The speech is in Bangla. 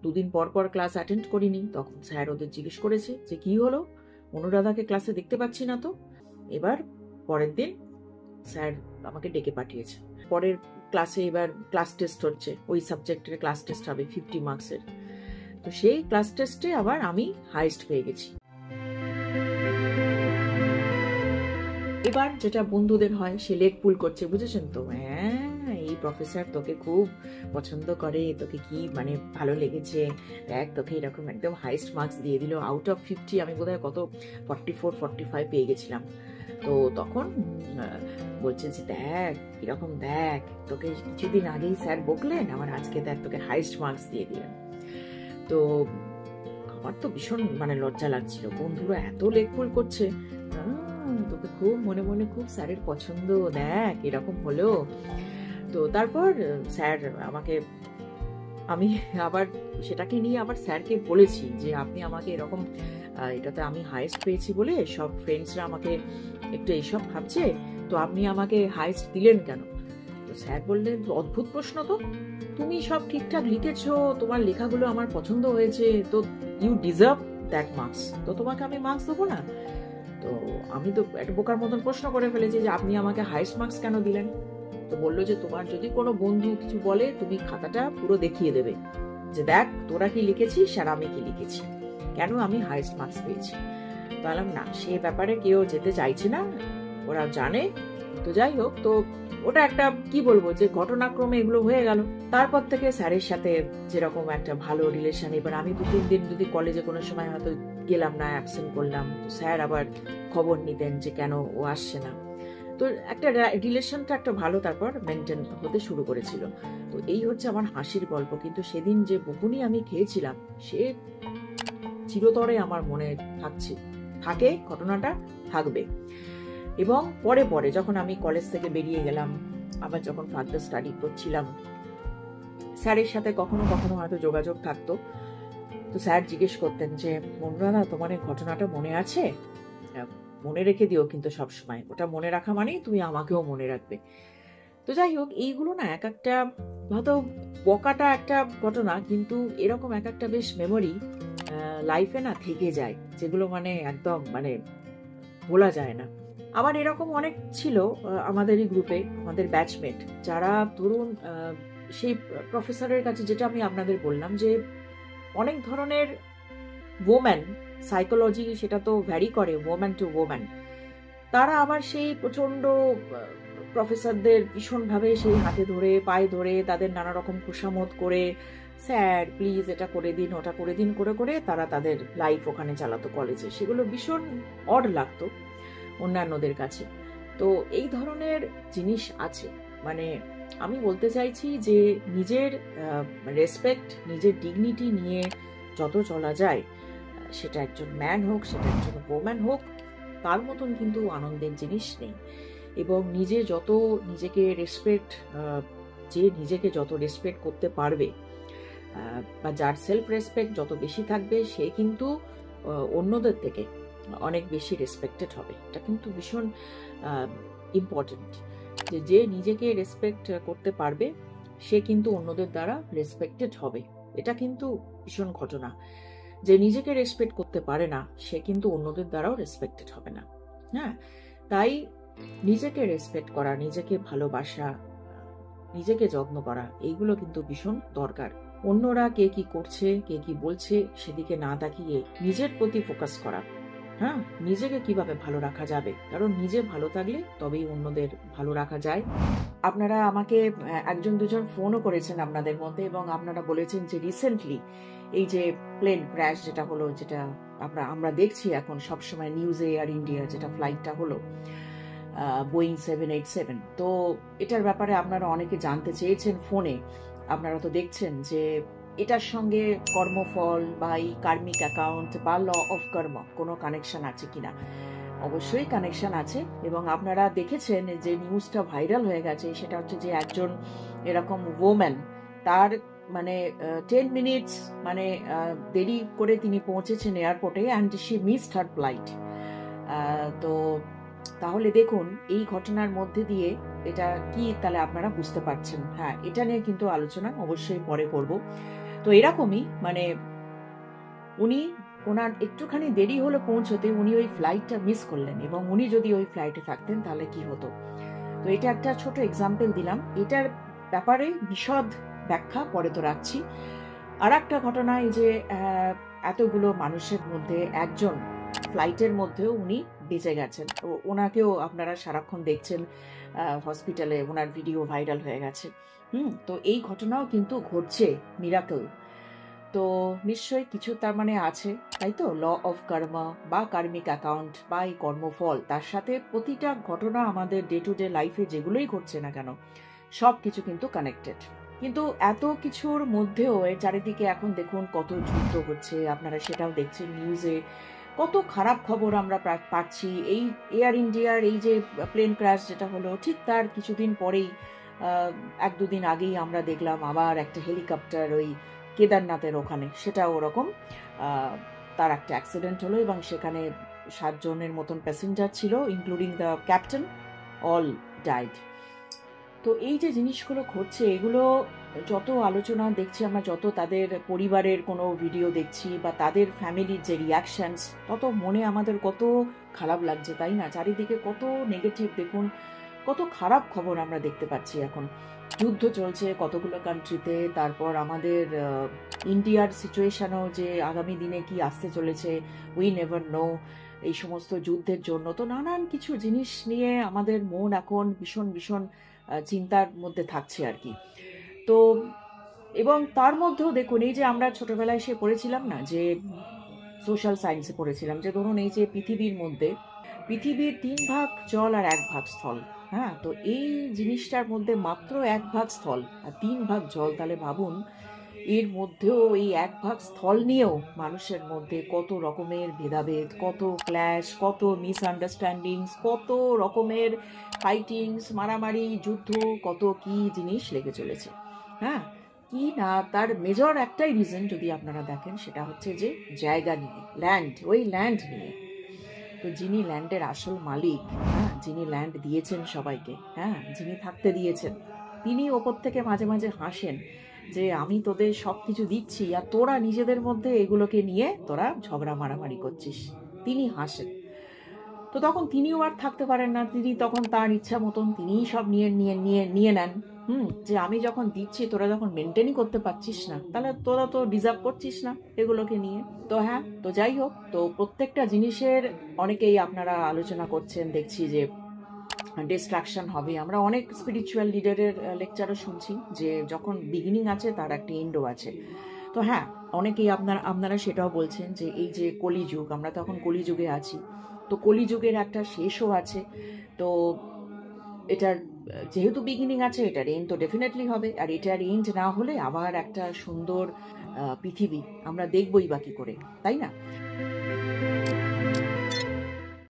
দুদিন পর পর ক্লাস অ্যাটেন্ড করিনি, তখন স্যার ওদের জিজ্ঞেস করেছে যে কি হলো, অনুরাধাকে ক্লাসে দেখতে পাচ্ছি না তো। এবার পরের দিন স্যার আমাকে ডেকে পাঠিয়েছে। পরের ক্লাসে এবার ক্লাস টেস্ট হচ্ছে, ওই সাবজেক্টের ক্লাস টেস্ট হবে 50 মার্কসের। তো সেই ক্লাস টেস্টে আবার আমি হাইস্ট পেয়ে গেছি। এবার যেটা বন্ধুদের হয়, সে লেগ পুল করছে, বুঝেছেন তো, হ্যাঁ এই প্রফেসর তোকে খুব পছন্দ করে, তোকে কি মানে ভালো লেগেছে, দেখ তোকে এরকম একদম হাইস্ট মার্কস দিয়ে দিল। আউট অফ 50 আমি বোধহয় কত 44-45 পেয়ে গেছিলাম। তো তখন বলছে যে দেখ এরকম, দেখ তোকে কিছুদিন আগেই স্যার বকলেন, আমার আজকে দেখ তোকে হাইস্ট মার্কস দিয়ে দিলেন। তো আমার তো ভীষণ মানে লজ্জা লাগছিল, বন্ধুরা এত লেগ পুল করছে, তোকে খুব মনে মনে খুব স্যারের পছন্দ, দেখ এরকম হলো। তো তারপর স্যার আমাকে, আমি আবার সেটাকে নিয়ে আবার স্যারকে বলেছি যে আপনি আমাকে এরকম, এটাতে আমি হাইস্ট পেয়েছি বলে সব ফ্রেন্ডসরা আমাকে একটু এইসব ভাবছে, তো আপনি আমাকে হাইস্ট দিলেন কেন? তো স্যার বললেন অদ্ভুত প্রশ্ন তো, তুমি সব ঠিকঠাক লিখেছো, তোমার লেখাগুলো আমার পছন্দ হয়েছে, তো ইউ ডিজার্ভ দ্যাট মার্কস, তো তোমাকে আমি মার্কস দেবো না? তো আমি তো একটা বোকার মতন প্রশ্ন করে ফেলেছি যে আপনি আমাকে হাইস্ট মার্কস কেন দিলেন? তো বললো যে তোমার যদি কোনো বন্ধু কিছু বলে তুমি খাতাটা পুরো দেখিয়ে দেবে যে দেখ তোরা কি লিখেছিস আর আমি কি লিখেছি, কেন আমি হাইস্ট মার্কস পেয়েছি। বললাম না, সে ব্যাপারে কেউ যেতে চাইছে না, ওরা জানে। তো যাই হোক, তো ওটা একটা কি বলবো যে ঘটনাক্রমে এগুলো হয়ে গেল। তারপর থেকে স্যারের সাথে যেরকম একটা ভালো রিলেশন, এবার আমি 2-3 দিন যদি কলেজে কোনো সময় হয়তো গেলাম না, অ্যাবসেন্ট করলাম, তো স্যার আবার খবর নিতেন যে কেন ও আসছে না। তো একটা রিলেশনটা একটা ভালো তারপর মেনটেন হতে শুরু করেছিল। তো এই হচ্ছে আমার হাসির গল্প, কিন্তু সেদিন যে বকুনি আমি খেয়েছিলাম সে চিরতরে আমার মনে থাকে, ঘটনাটা থাকবে। এবং পরে পরে যখন আমি কলেজ থেকে বেরিয়ে গেলাম, আবার যখন ফার্দার স্টাডি করছিলাম, স্যারের সাথে কখনো কখনো হয়তো যোগাযোগ থাকতো। তো স্যার জিজ্ঞেস করতেন যে অনুরাধা তোমার এই ঘটনাটা মনে আছে, মনে রেখে দিও কিন্তু সবসময়, ওটা মনে রাখা মানেই তুমি আমাকেও মনে রাখবে। তো যাই হোক, এইগুলো না এক একটা হয়তো বকাটা একটা ঘটনা, কিন্তু এরকম এক একটা বেশ মেমোরি লাইফে না থেকে যায়, যেগুলো মানে একদম মানে ভোলা যায় না। আবার এরকম অনেক ছিল আমাদেরই গ্রুপে, আমাদের ব্যাচমেট, যারা ধরুন সেই প্রফেসরের কাছে, যেটা আমি আপনাদের বললাম যে অনেক ধরনের ওম্যান সাইকোলজি, সেটা তো ভ্যারি করে ওম্যান টু ওম্যান, তারা আবার সেই প্রচন্ড প্রফেসরদের ভীষণভাবে সেই হাতে ধরে পায়ে ধরে তাদের নানা রকম খুশামত করে, স্যার প্লিজ এটা করে দিন ওটা করে দিন করে করে তারা তাদের লাইফ ওখানে চালাতো কলেজে। সেগুলো ভীষণ অড লাগতো অন্যান্যদের কাছে। তো এই ধরনের জিনিস আছে। মানে আমি বলতে চাইছি যে নিজের রেসপেক্ট, নিজের ডিগনিটি নিয়ে যত চলা যায়, সেটা একজন ম্যান হোক, সেটা একজন ওম্যান হোক, তার মতন কিন্তু আনন্দের জিনিস নেই। এবং নিজেকে রেসপেক্ট, যে নিজেকে যত রেসপেক্ট করতে পারবে, বা যার সেলফ রেসপেক্ট যত বেশি থাকবে, সে কিন্তু অন্যদের থেকে অনেক বেশি রেসপেক্টেড হবে। এটা কিন্তু ভীষণ ইম্পর্টেন্ট, যে নিজেকে রেসপেক্ট করতে পারবে সে কিন্তু অন্যদের দ্বারা রেসপেক্টেড হবে। এটা কিন্তু ভীষণ ঘটনা। যে নিজেকে রেসপেক্ট করতে পারে না, সে কিন্তু অন্যদের দ্বারাও রেসপেক্টেড হবে না। হ্যাঁ, তাই নিজেকে রেসপেক্ট করা, নিজেকে ভালোবাসা, নিজেকে যত্ন করা, এইগুলো কিন্তু ভীষণ দরকার। অন্যরা কে কি করছে, কে কি বলছে, সেদিকে না তাকিয়ে নিজের প্রতি ফোকাস করা। হ্যাঁ, নিজেকে কিভাবে ভালো রাখা যাবে, কারণ নিজে ভালো থাকলে তবেই অন্যদের ভালো রাখা যায়। আপনারা আমাকে একজন দুজন ফোনও করেছেন আপনাদের মধ্যে, এবং আপনারা বলেছেন যে রিসেন্টলি এই যে প্লেন ক্র্যাশ যেটা হলো, যেটা আমরা দেখছি এখন সবসময় নিউজে, এয়ার ইন্ডিয়া যেটা ফ্লাইটটা হলো বোয়িং 787, তো এটার ব্যাপারে আপনারা অনেকে জানতে চেয়েছেন ফোনে। আপনারা তো দেখছেন যে এটার সঙ্গে কর্মফল বা এই কার্মিক অ্যাকাউন্ট বা ল অফ কর্ম কোনো কানেকশন আছে কিনা। অবশ্যই কানেকশন আছে, এবং আপনারা দেখেছেন যে নিউজটা ভাইরাল হয়ে গেছে, সেটা হচ্ছে যে একজন এরকম ওম্যান, তার মানে 10 মিনিটস মানে দেরি করে তিনি পৌঁছেছেন এয়ারপোর্টে, and she missed her flight. তো তাহলে দেখুন এই ঘটনার মধ্যে দিয়ে এটা কি, তাহলে আপনারা বুঝতে পারছেন। হ্যাঁ, এটা নিয়ে কিন্তু আলোচনা অবশ্যই পরে করব। তো তো এরকমই মানে উনি ওনার একটুখানি দেরি হলো পৌঁছতে, উনি ওই ফ্লাইটটা মিস করলেন, এবং উনি যদি ওই ফ্লাইটে থাকতেন তাহলে কি হতো। তো এটা একটা ছোট এক্সাম্পল দিলাম, এটার ব্যাপারে বিশদ ব্যাখ্যা পরে তো রাখছি। আর একটা ঘটনা, এই যে এতগুলো মানুষের মধ্যে একজন ফ্লাইটের মধ্যেও উনি বেঁচে গেছেন, তো ওনাকেও আপনারা সারাক্ষণ দেখছেন হসপিটালে, ওনার ভিডিও ভাইরাল হয়ে গেছে। তো এই ঘটনাও কিন্তু ঘটছে, মিরাকল। তো নিশ্চয়ই কিছু তার মানে আছে, তাই তো, ল অফ কর্মা বা কার্মিক অ্যাকাউন্ট বা এই কর্মফল, তার সাথে প্রতিটা ঘটনা আমাদের ডে টু ডে লাইফে যেগুলোই ঘটছে না কেন সব কিছু কিন্তু কানেক্টেড। কিন্তু এত কিছুর মধ্যেও এর চারিদিকে এখন দেখুন কত যুদ্ধ হচ্ছে, আপনারা সেটাও দেখছেন নিউজে, কত খারাপ খবর আমরা পাচ্ছি। এই এয়ার ইন্ডিয়ার এই যে প্লেন ক্র্যাশ যেটা হলো, ঠিক তার কিছুদিন পরেই এক দুদিন আগেই আমরা দেখলাম আবার একটা হেলিকপ্টার ওই কেদারনাথের ওখানে, সেটা ওরকম তার একটা অ্যাক্সিডেন্ট হলো, এবং সেখানে 7 জনের মতন প্যাসেঞ্জার ছিল, including the captain, all died. তো এই যে জিনিসগুলো ঘটছে, এগুলো যত আলোচনা দেখছি আমরা, যত তাদের পরিবারের কোনো ভিডিও দেখছি বা তাদের ফ্যামিলির যে রিয়াকশনস, তত মনে আমাদের কত খারাপ লাগছে, তাই না? চারিদিকে কত নেগেটিভ, দেখুন কত খারাপ খবর আমরা দেখতে পাচ্ছি এখন। যুদ্ধ চলছে কতগুলো কান্ট্রিতে, তারপর আমাদের ইন্ডিয়ার সিচুয়েশনও যে আগামী দিনে কি আসতে চলেছে, উই নেভার নো। এই সমস্ত যুদ্ধের জন্য তো নানান কিছু জিনিস নিয়ে আমাদের মন এখন ভীষণ ভীষণ চিন্তার মধ্যে থাকছে আর কি। তো এবং তার মধ্যেও দেখুন, এই যে আমরা ছোটবেলায় সে পড়েছিলাম না, যে সোশ্যাল সায়েন্সে পড়েছিলাম, যে ধরুন এই যে পৃথিবীর মধ্যে, পৃথিবীর 3 ভাগ জল আর 1 ভাগ স্থল। হ্যাঁ, তো এই জিনিসটার মধ্যে মাত্র 1 ভাগ স্থল আর 3 ভাগ জল, তাহলে ভাবুন এর মধ্যেও এই 1 ভাগ স্থল নিয়েও মানুষের মধ্যে কত রকমের ভেদাভেদ, কত ক্ল্যাশ, কত মিসআন্ডারস্ট্যান্ডিংস, কত রকমের ফাইটিংস, মারামারি, যুদ্ধ, কত কি জিনিস লেগে চলেছে। হ্যাঁ, কি না, তার মেজর একটাই রিজন যদি আপনারা দেখেন, সেটা হচ্ছে যে জায়গা নিয়ে, ল্যান্ড, ওই ল্যান্ড নিয়ে। তো যিনি ল্যান্ডের আসল মালিক, হ্যাঁ, যিনি ল্যান্ড দিয়েছেন সবাইকে, হ্যাঁ, যিনি থাকতে দিয়েছেন, তিনি ওপর থেকে মাঝে মাঝে হাসেন যে আমি তোদের সব কিছু দিচ্ছি আর তোরা নিজেদের মধ্যে এগুলোকে নিয়ে তোরা ঝগড়া মারামারি করছিস। তিনি হাসেন। তো তখন তিনিও আর থাকতে পারেন না, তিনি তখন তার ইচ্ছা মতন তিনিই সব নিয়ে নিয়ে নিয়ে নিয়ে নেন। যে আমি যখন দিচ্ছি তোরা যখন মেনটেনই করতে পারছিস না, তাহলে তোরা তো ডিজার্ভ করছিস না এগুলোকে নিয়ে। তো হ্যাঁ, তো যাই হোক, তো প্রত্যেকটা জিনিসের অনেকেই আপনারা আলোচনা করছেন, দেখছি যে ডিস্ট্রাকশন হবে। আমরা অনেক স্পিরিচুয়াল লিডারের লেকচারও শুনছি যে যখন বিগিনিং আছে তার একটা এন্ডও আছে। তো হ্যাঁ, অনেকেই আপনারা সেটাও বলছেন যে এই যে কলিযুগ, আমরা তো এখন কলিযুগে আছি, তো কলিযুগের একটা শেষও আছে। তো এটার যেহেতু বিগিনিং আছে, এটার এন্ড তো ডেফিনেটলি হবে, আর এটার এন্ড না হলে আবার একটা সুন্দর পৃথিবী আমরা দেখবই বা কি করে, তাই না?